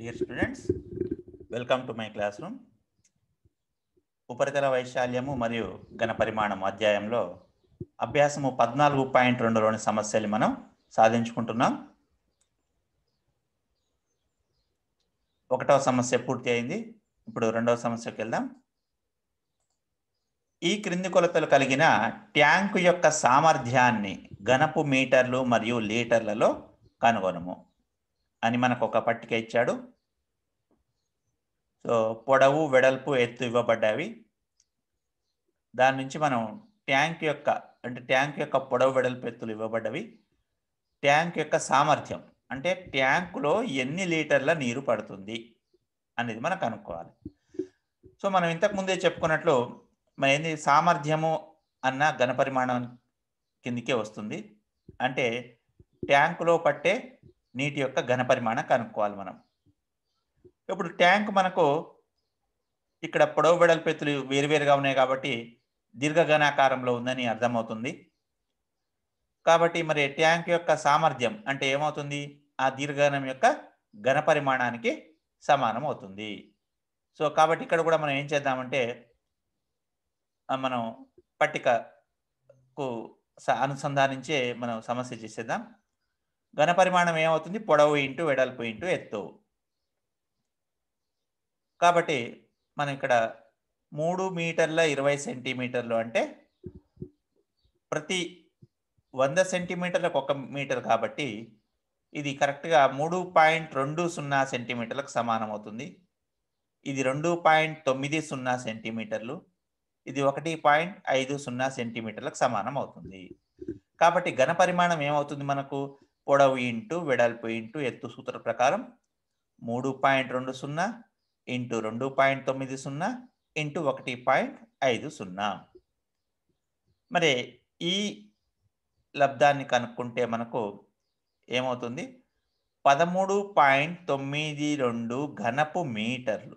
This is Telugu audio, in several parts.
Dear students, welcome to my classroom. ఉపరితల వైశాల్యము మరియు ఘన పరిమాణం అధ్యాయంలో అభ్యాసము 14.2లోని సమస్యలు మనం సాధించుకుంటున్నాం. ఒకటవ సమస్య పూర్తి అయింది. ఇప్పుడు రెండవ సమస్యకి వెళ్దాం. ఈ క్రింది కొలతలు కలిగిన ట్యాంకు యొక్క సామర్థ్యాన్ని ఘనపు మీటర్లు మరియు లీటర్లలో కనుగొనము అని మనకు ఒక పట్టిక ఇచ్చాడు. సో పొడవు, వెడల్పు, ఎత్తు ఇవ్వబడ్డావి. దాని నుంచి మనం ట్యాంక్ యొక్క పొడవు, వెడల్పు, ఎత్తులు ఇవ్వబడ్డవి. ట్యాంక్ యొక్క సామర్థ్యం అంటే ట్యాంకులో ఎన్ని లీటర్ల నీరు పడుతుంది అనేది మనం కనుక్కోవాలి. సో మనం ఇంతకు ముందే చెప్పుకున్నట్లు మన ఏంది సామర్థ్యము అన్న ఘనపరిమాణం కిందికే వస్తుంది. అంటే ట్యాంకులో పట్టే నీటి యొక్క ఘనపరిమాణం కనుక్కోవాలి మనం. ఇప్పుడు ట్యాంక్ మనకు ఇక్కడ పొడవు, వెడల్పు, ఎత్తులు వేరువేరుగా ఉన్నాయి కాబట్టి దీర్ఘఘనాకారంలో ఉందని అర్థమవుతుంది. కాబట్టి మరి ట్యాంక్ యొక్క సామర్థ్యం అంటే ఏమవుతుంది? ఆ దీర్ఘఘనం యొక్క ఘనపరిమాణానికి సమానం అవుతుంది. సో కాబట్టి ఇక్కడ కూడా మనం ఏం చేద్దామంటే మనం పట్టికకు అనుసంధానించే మనం సమస్య చేసేద్దాం. ఘనపరిమాణం ఏమవుతుంది? పొడవు ఇంటూ వెడల్పు ఇంటూ ఎత్తు. కాబట్టి మనం ఇక్కడ 3 మీటర్ల 20 సెంటీమీటర్లు అంటే ప్రతి 100 సెంటీమీటర్లకు 1 మీటర్ కాబట్టి ఇది కరెక్ట్గా 3.20 సెంటీమీటర్లకు సమానం అవుతుంది. ఇది 2.90 సెంటీమీటర్లు, ఇది 1.50 సెంటీమీటర్లకు సమానం అవుతుంది. కాబట్టి ఘనపరిమాణం ఏమవుతుంది? మనకు పొడవు ఇంటూ వెడల్పు ఇంటూ ఎత్తు సూత్ర ప్రకారం 3.20 ఇంటూ 2.90 ఇంటూ 1.50. మరి ఈ లబ్ధాన్ని కనుక్కుంటే మనకు ఏమవుతుంది? 13.92 ఘనపు మీటర్లు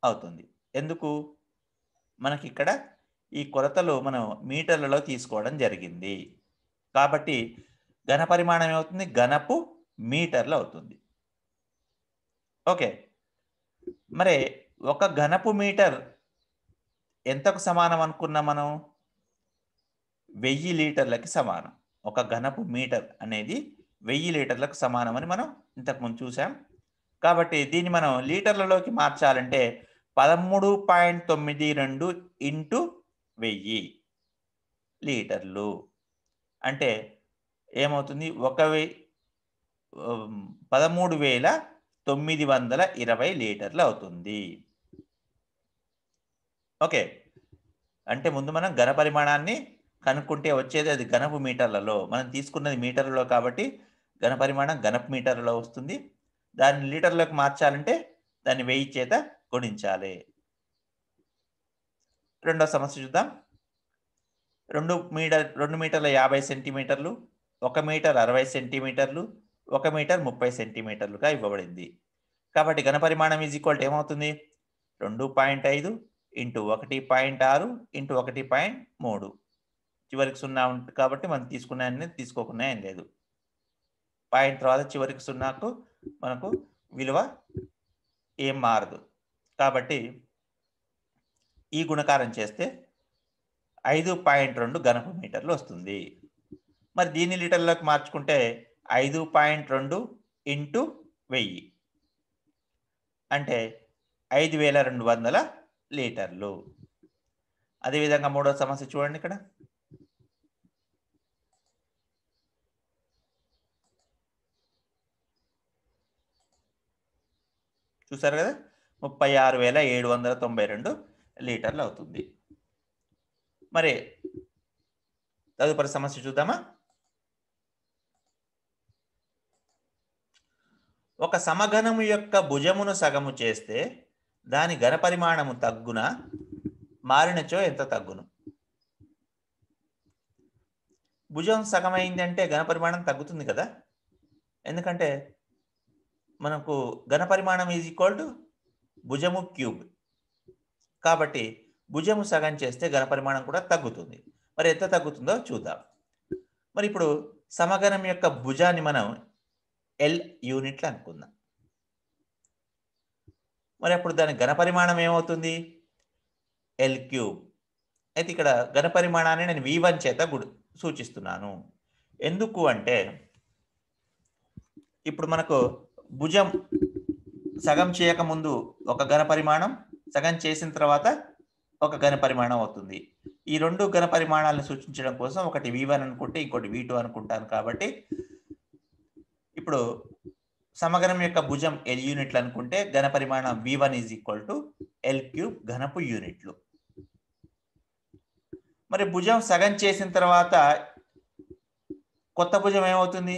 అవుతుంది. ఎందుకు? మనకి ఇక్కడ ఈ కొలతలు మనం మీటర్లలో తీసుకోవడం జరిగింది కాబట్టి ఘనపరిమాణం ఏమవుతుంది? ఘనపు మీటర్లు అవుతుంది. ఓకే, మరి ఒక ఘనపు మీటర్ ఎంతకు సమానం అనుకున్నాం మనం? 1000 లీటర్లకి సమానం. ఒక ఘనపు మీటర్ అనేది 1000 లీటర్లకు సమానం అని మనం ఇంతకుముందు చూసాం. కాబట్టి దీన్ని మనం లీటర్లలోకి మార్చాలంటే 13.92 ఇంటూ 1000 లీటర్లు అంటే ఏమవుతుంది? 13,920 లీటర్లు అవుతుంది. ఓకే, అంటే ముందు మనం ఘనపరిమాణాన్ని కనుక్కుంటే వచ్చేది అది ఘనపు మీటర్లలో. మనం తీసుకున్నది మీటర్లలో కాబట్టి ఘనపరిమాణం ఘనపు మీటర్లలో వస్తుంది. దాన్ని లీటర్లోకి మార్చాలంటే దాన్ని 1000 చేత గుణించాలి. రెండో సమస్య చూద్దాం. 2 మీటర్ల 50 సెంటీమీటర్లు, 1 మీటర్ 60 సెంటీమీటర్లు, 1 మీటర్ 30 సెంటీమీటర్లుగా ఇవ్వబడింది. కాబట్టి ఘనపరిమాణం ఏమవుతుంది? 2.5 ఇంటూ 1.6 ఇంటూ 1.3. చివరికి 0 ఉంటుంది కాబట్టి మనం తీసుకున్నా తీసుకోకున్నా ఏం లేదు. పాయింట్ తర్వాత చివరికి 0కు మనకు విలువ ఏం మారదు. కాబట్టి ఈ గుణకారం చేస్తే 5.2 ఘనపు మీటర్లు వస్తుంది. మరి దీన్ని లీటర్లోకి మార్చుకుంటే 5.2 ఇంటూ 1000 అంటే 5200 లీటర్లు. అదేవిధంగా మూడో సమస్య చూడండి. ఇక్కడ చూసారు కదా, 36,792 లీటర్లు అవుతుంది. మరి తదుపరి సమస్య చూద్దామా? ఒక సమఘనము యొక్క భుజమును సగము చేస్తే దాని ఘనపరిమాణము తగ్గున, మారినచో ఎంత తగ్గును? భుజం సగమైంది అంటే ఘనపరిమాణం తగ్గుతుంది కదా, ఎందుకంటే మనకు ఘనపరిమాణం = భుజము క్యూబ్. కాబట్టి భుజము సగం చేస్తే ఘనపరిమాణం కూడా తగ్గుతుంది. మరి ఎంత తగ్గుతుందో చూద్దాం. మరి ఇప్పుడు సమఘనం యొక్క భుజాన్ని మనం ఎల్ యూనిట్లు అనుకుందాం. మరి అప్పుడు దాని ఘనపరిమాణం ఏమవుతుంది? L cube. అయితే ఇక్కడ ఘనపరిమాణాన్ని నేను V1 చేత సూచిస్తున్నాను. ఎందుకు అంటే ఇప్పుడు మనకు భుజం సగం చేయకముందు ఒక ఘనపరిమాణం, సగం చేసిన తర్వాత ఒక ఘనపరిమాణం అవుతుంది. ఈ రెండు ఘనపరిమాణాలను సూచించడం కోసం ఒకటి V1 అనుకుంటే ఇంకోటి V2 అనుకుంటాను. కాబట్టి ఇప్పుడు సమఘనం యొక్క భుజం L యూనిట్లు అనుకుంటే ఘనపరిమాణం V1 L క్యూబ్ ఘనపు యూనిట్లు. మరి భుజం సగం చేసిన తర్వాత కొత్త భుజం ఏమవుతుంది?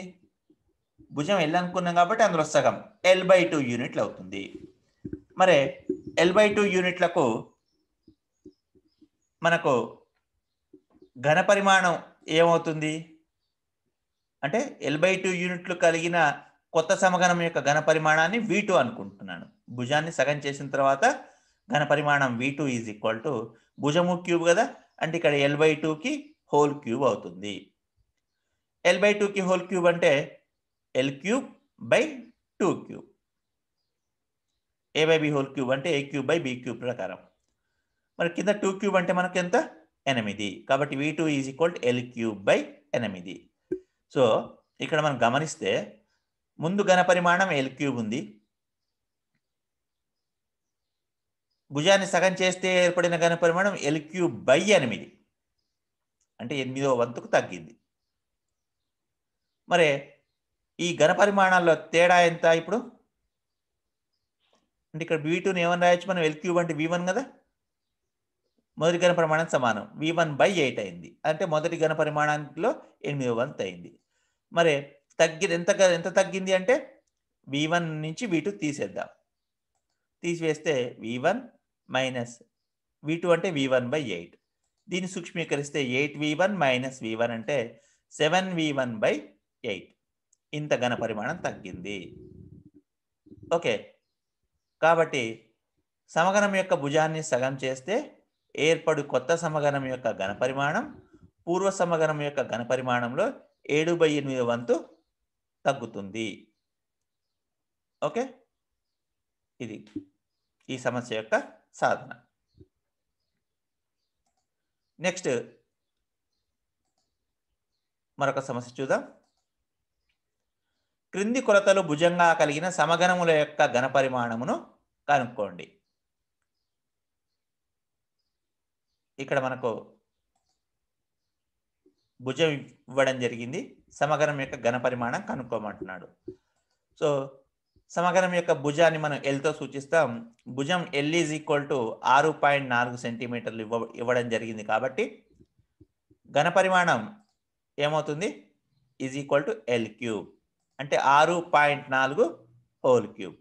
భుజం L అనుకున్నాం కాబట్టి అందులో సగం L/2 యూనిట్లు అవుతుంది. మరి L/2 యూనిట్లకు మనకు ఘనపరిమాణం ఏమవుతుంది అంటే L/2 యూనిట్లు కలిగిన కొత్త సమఘనం యొక్క ఘనపరిమాణాన్ని V2 అనుకుంటున్నాను. భుజాన్ని సగం చేసిన తర్వాత ఘనపరిమాణం V2 భుజము క్యూబ్ కదా, అంటే ఇక్కడ L/2కి హోల్ క్యూబ్ అవుతుంది. L/2కి హోల్ క్యూబ్ అంటే L cube by 2 cube. A/B whole cube అంటే A cube by B cube ప్రకారం. మరి కింద 2 క్యూబ్ అంటే మనకు ఎంత? 8. కాబట్టి V2 L cube by 8. So ఇక్కడ మనం గమనిస్తే ముందు ఘనపరిమాణం L క్యూబ్ ఉంది. భుజాన్ని సగం చేస్తే ఏర్పడిన ఘనపరిమాణం L క్యూబ్ బై 8, అంటే 8వ వంతుకు తగ్గింది. మరి ఈ ఘనపరిమాణాల్లో తేడా ఎంత ఇప్పుడు? అంటే ఇక్కడ V2ని ఏమని రాయొచ్చు మనం? L క్యూబ్ అంటే V1 కదా, మొదటి ఘనపరిమాణం సమానం V1/8 అయింది. అంటే మొదటి ఘనపరిమాణంలో 8వ వంతు అయింది. మరి ఎంత తగ్గింది అంటే V1 నుంచి V2 తీసేద్దాం. తీసివేస్తే V1 మైనస్ V2 అంటే V1/8. దీన్ని సూక్ష్మీకరిస్తే 8V1 మైనస్ V1 అంటే 7V1/8. ఇంత ఘనపరిమాణం తగ్గింది. ఓకే, కాబట్టి సమఘనం యొక్క భుజాన్ని సగం చేస్తే ఏర్పడు కొత్త సమఘనం యొక్క ఘనపరిమాణం పూర్వ సమఘనం యొక్క ఘనపరిమాణంలో 7/8 వంతు తగ్గుతుంది. ఓకే, ఇది ఈ సమస్య యొక్క సాధన. నెక్స్ట్ మరొక సమస్య చూద్దాం. క్రింది కొలతలు భుజంగా కలిగిన సమఘనముల యొక్క ఘనపరిమాణమును కనుక్కోండి. ఇక్కడ మనకు భుజం ఇవ్వడం జరిగింది, సమఘనం యొక్క ఘనపరిమాణం కనుక్కోమంటున్నాడు. సో సమఘనం యొక్క భుజాన్ని మనం Lతో సూచిస్తాం. భుజం L 6.4 సెంటీమీటర్లు ఇవ్వడం జరిగింది. కాబట్టి ఘనపరిమాణం ఏమవుతుంది? L క్యూబ్ అంటే 6.4 హోల్ క్యూబ్.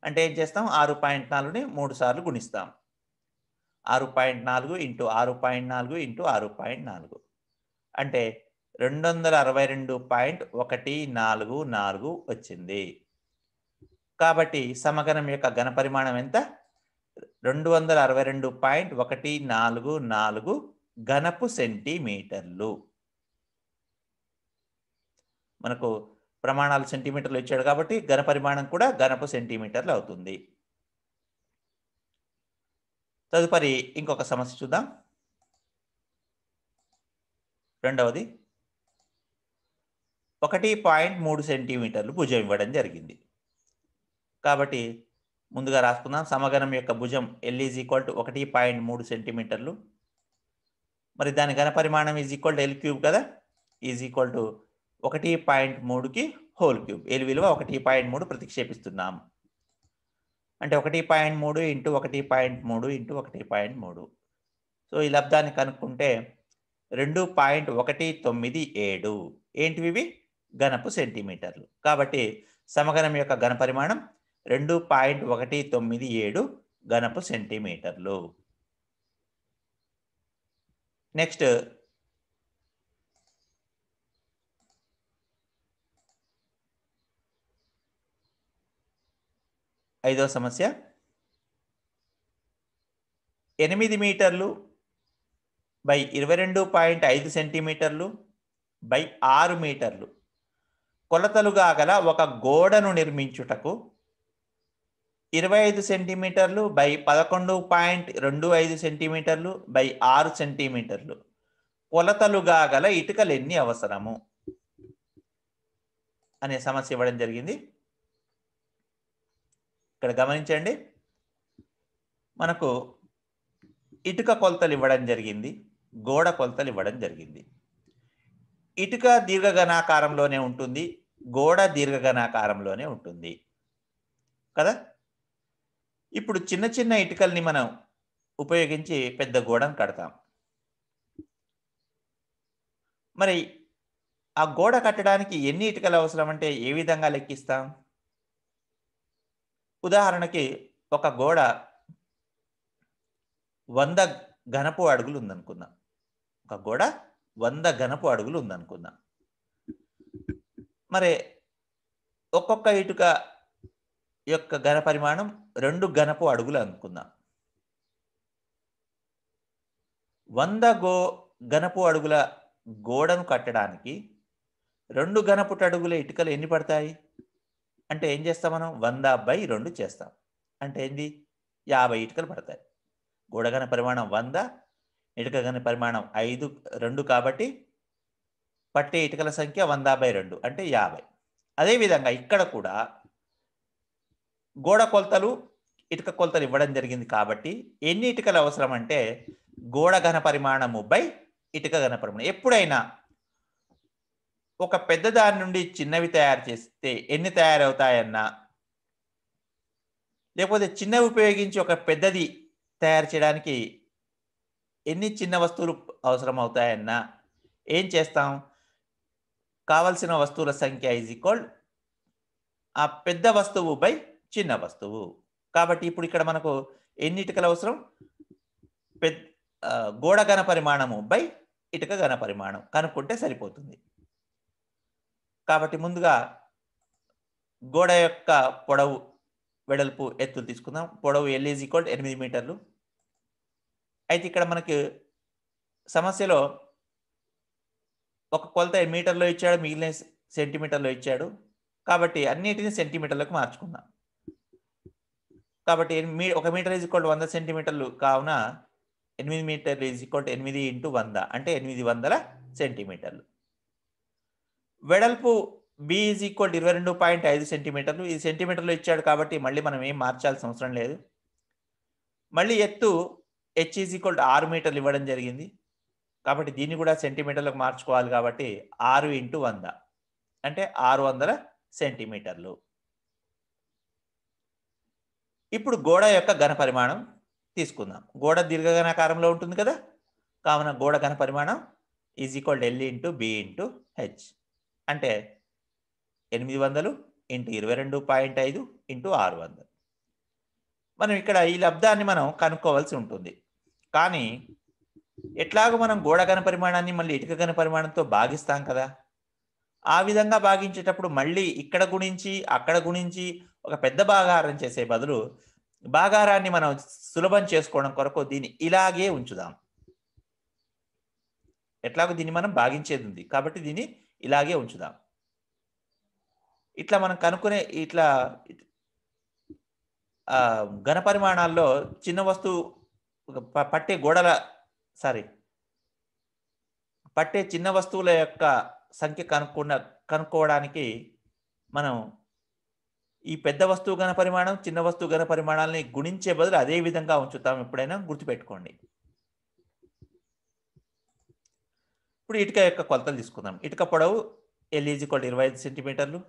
అంటే ఏం చేస్తాం? 6.4ని 3 సార్లు గుణిస్తాం. 6.4 ఇంటూ 6.4 ఇంటూ 6.4 అంటే 262.144 వచ్చింది. కాబట్టి సమఘనం యొక్క ఘనపరిమాణం ఎంత? 262.144 ఘనపు సెంటీమీటర్లు. మనకు ప్రమాణాలు సెంటీమీటర్లు ఇచ్చాడు కాబట్టి ఘనపరిమాణం కూడా ఘనపు సెంటీమీటర్లు అవుతుంది. తదుపరి ఇంకొక సమస్య చూద్దాం. రెండవది 1.3 సెంటీమీటర్లు భుజం ఇవ్వడం జరిగింది. కాబట్టి ముందుగా రాసుకుందాం. సమఘనం యొక్క భుజం L 1.3 సెంటీమీటర్లు. మరి దాని ఘనపరిమాణం L క్యూబ్ కదా, 1.3కి హోల్ క్యూబ్. L విలువ 1.3 ప్రతిక్షేపిస్తున్నాం. అంటే 1.3 ఇంటూ 1.3 ఇంటూ 1.3. సో ఈ లబ్ధాన్ని కనుక్కుంటే 2.197 ఏంటివి? ఘనపు సెంటీమీటర్లు. కాబట్టి సమఘనం యొక్క ఘనపరిమాణం 2.197 ఘనపు సెంటీమీటర్లు. నెక్స్ట్ ఐదవ సమస్య. 8 మీటర్లు బై 22.5 సెంటీమీటర్లు బై 6 మీటర్లు కొలతలుగా గల ఒక గోడను నిర్మించుటకు 25 సెంటీమీటర్లు బై 11.25 సెంటీమీటర్లు బై 6 సెంటీమీటర్లు కొలతలుగా గల ఇటుకలు ఎన్ని అవసరము అనే సమస్య ఇవ్వడం జరిగింది. ఇక్కడ గమనించండి, మనకు ఇటుక కొలతలు ఇవ్వడం జరిగింది, గోడ కొలతలు ఇవ్వడం జరిగింది. ఇటుక దీర్ఘఘనాకారంలోనే ఉంటుంది, గోడ దీర్ఘఘనాకారంలోనే ఉంటుంది కదా. ఇప్పుడు చిన్న చిన్న ఇటుకల్ని మనం ఉపయోగించి పెద్ద గోడను కడతాం. మరి ఆ గోడ కట్టడానికి ఎన్ని ఇటుకలు అవసరం అంటే ఏ విధంగా లెక్కిస్తాం? ఉదాహరణకి ఒక గోడ 100 ఘనపు అడుగులు ఉందనుకుందాం. ఒక గోడ 100 ఘనపు అడుగులు ఉందనుకుందాం. మరి ఒక్కొక్క ఇటుక యొక్క ఘన పరిమాణం 2 ఘనపు అడుగులు అనుకుందాం. 100 ఘనపు అడుగుల గోడను కట్టడానికి 2 ఘనపు అడుగుల ఇటుకలు ఎన్ని పడతాయి అంటే ఏం చేస్తాం మనం? 100/2 చేస్తాం. అంటే ఏంది? 50 ఇటుకలు పడతాయి. గోడ ఘన పరిమాణం 100, ఇటుక ఘన పరిమాణం 2 కాబట్టి పట్టే ఇటుకల సంఖ్య 100/2 అంటే 50. అదేవిధంగా ఇక్కడ కూడా గోడ కొలతలు ఇటుక కొలతలు ఇవ్వడం జరిగింది కాబట్టి ఎన్ని ఇటుకలు అవసరం అంటే గోడ ఘన పరిమాణము బై ఇటుక ఘన పరిమాణం. ఎప్పుడైనా ఒక పెద్ద దాని నుండి చిన్నవి తయారు చేస్తే ఎన్ని తయారవుతాయన్నా, లేకపోతే చిన్నవి ఉపయోగించి ఒక పెద్దది తయారు చేయడానికి ఎన్ని చిన్న వస్తువులు అవసరం అవుతాయన్నా ఏం చేస్తాం? కావలసిన వస్తువుల సంఖ్య ఈజ్ ఈక్వల్ ఆ పెద్ద వస్తువు బై చిన్న వస్తువు. కాబట్టి ఇప్పుడు ఇక్కడ మనకు ఎన్ని ఇటుకలు అవసరం? గోడ ఘన పరిమాణము బై ఇటుక ఘన పరిమాణం కనుక్కుంటే సరిపోతుంది. కాబట్టి ముందుగా గోడ యొక్క పొడవు, వెడల్పు, ఎత్తులు తీసుకుందాం. పొడవు L ఈజ్ ఈక్వల్ 8 మీటర్లు. అయితే ఇక్కడ మనకి సమస్యలో ఒక కొలత మీటర్లో ఇచ్చాడు, మిగిలిన సెంటీమీటర్లో ఇచ్చాడు. కాబట్టి అన్నిటిని సెంటీమీటర్లకు మార్చుకుందాం. కాబట్టి 1 మీటర్ ఈజ్ ఈక్వల్ 100 సెంటీమీటర్లు కావున 8 మీటర్లు ఈజ్ ఈక్వల్ 8 × 100 అంటే 800 సెంటీమీటర్లు. వెడల్పు B ఈజ్ ఈక్వల్ 22.5 సెంటీమీటర్లు. ఈ సెంటీమీటర్లో ఇచ్చాడు కాబట్టి మళ్ళీ మనం ఏం మార్చాల్సిన అవసరం లేదు. మళ్ళీ ఎత్తు H ఈజ్ ఈక్వల్ 6 మీటర్లు ఇవ్వడం జరిగింది కాబట్టి దీన్ని కూడా సెంటీమీటర్లకు మార్చుకోవాలి. కాబట్టి 6 × 100 అంటే 600 సెంటీమీటర్లు. ఇప్పుడు గోడ యొక్క ఘన పరిమాణం తీసుకుందాం. గోడ దీర్ఘఘనాకారంలో ఉంటుంది కదా, కావున గోడ ఘన పరిమాణం is equal L × B × H అంటే 800 × 22.5 × 600. మనం ఇక్కడ ఈ లబ్ధాన్ని మనం కనుక్కోవాల్సి ఉంటుంది. కానీ ఎట్లాగో మనం గోడ ఘన పరిమాణాన్ని మళ్ళీ ఇటుక ఘన పరిమాణంతో భాగిస్తాం కదా. ఆ విధంగా భాగించేటప్పుడు మళ్ళీ ఇక్కడ గుణించి అక్కడ గుణించి ఒక పెద్ద భాగాహారం చేసే బదులు భాగాహారాన్ని మనం సులభం చేసుకోవడం కొరకు దీన్ని ఇలాగే ఉంచుదాం. ఎట్లాగో దీన్ని మనం భాగించేది ఉంది కాబట్టి దీన్ని ఇలాగే ఉంచుదాం. ఇట్లా మనం కనుక్కునే ఇట్లా ఘన పరిమాణాల్లో చిన్న వస్తువు పట్టే చిన్న వస్తువుల యొక్క సంఖ్య కనుక్కోవడానికి మనం ఈ పెద్ద వస్తువు ఘన పరిమాణం, చిన్న వస్తువు ఘన పరిమాణాలని గుణించే బదులు అదే విధంగా ఉంచుతాం. ఎప్పుడైనా గుర్తుపెట్టుకోండి. ఇప్పుడు ఇటుక యొక్క కొలతలు తీసుకుందాం. ఇటుక పొడవు L ఈజ్ ఈక్వల్ 25 సెంటీమీటర్లు,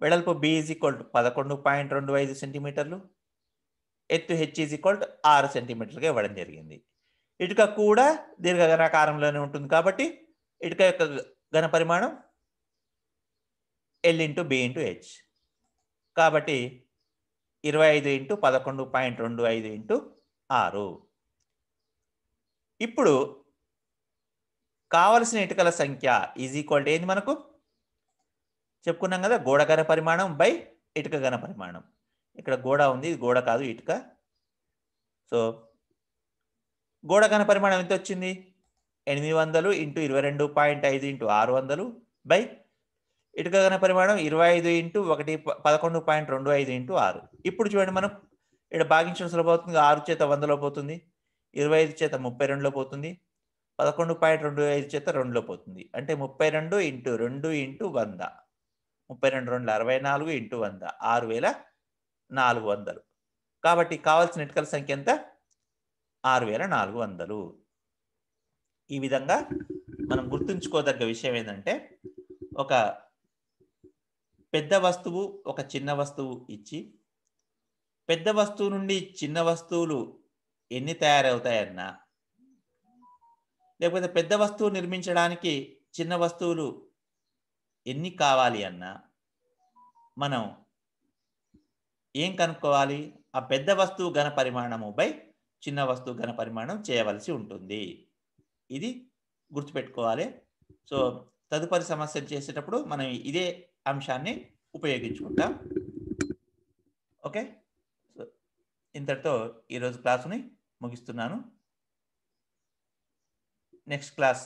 వెడల్పు B ఈజ్ ఈక్వల్ 11.25 సెంటీమీటర్లు, ఎత్తు H ఈజ్ ఈక్వల్ 6 సెంటీమీటర్లుగా ఇవ్వడం జరిగింది. ఇటుక కూడా దీర్ఘఘనాకారంలోనే ఉంటుంది కాబట్టి ఇటుక యొక్క ఘన పరిమాణం L × B × H కాబట్టి 25 × 11.25 × 6. ఇప్పుడు కావలసిన ఇటుకల సంఖ్య ఈజ్ ఈక్వల్ ఏంది మనకు చెప్పుకున్నాం కదా, గోడ ఘన పరిమాణం బై ఇటుక ఘన పరిమాణం. ఇక్కడ గోడ ఉంది, ఇది గోడ కాదు ఇటుక. సో గోడ ఘన పరిమాణం ఎంత వచ్చింది? 800 ఇంటూ 22.5 ఇంటూ 600 బై ఇటుక ఘన పరిమాణం 25 ఇంటూ 11.25 ఇంటూ 6. ఇప్పుడు చూడండి మనం ఇక్కడ భాగించడం సులభం అవుతుంది. 6 చేత 100లో పోతుంది, 25 చేత 32లో పోతుంది, 11.25 చేత 2లో పోతుంది. అంటే 32 ఇంటూ 2 ఇంటూ 100, 32 2 64 ఇంటూ 100 6400. కాబట్టి కావాల్సిన ఇటుకల సంఖ్య ఎంత? 6400. ఈ విధంగా మనం గుర్తుంచుకోదగ్గ విషయం ఏంటంటే, ఒక పెద్ద వస్తువు ఒక చిన్న వస్తువు ఇచ్చి, పెద్ద వస్తువు నుండి చిన్న వస్తువులు ఎన్ని తయారవుతాయన్నా, లేకపోతే పెద్ద వస్తువు నిర్మించడానికి చిన్న వస్తువులు ఎన్ని కావాలి అన్నా, మనం ఏం కనుక్కోవాలి? ఆ పెద్ద వస్తువు ఘన పరిమాణము బై చిన్న వస్తువు ఘన పరిమాణం చేయవలసి ఉంటుంది. ఇది గుర్తుపెట్టుకోవాలి. సో తదుపరి సమస్యలు చేసేటప్పుడు మనం ఇదే అంశాన్ని ఉపయోగించుకుంటాం. ఓకే, సో ఇంతటితో ఈరోజు క్లాసుని ముగిస్తున్నాను. Next class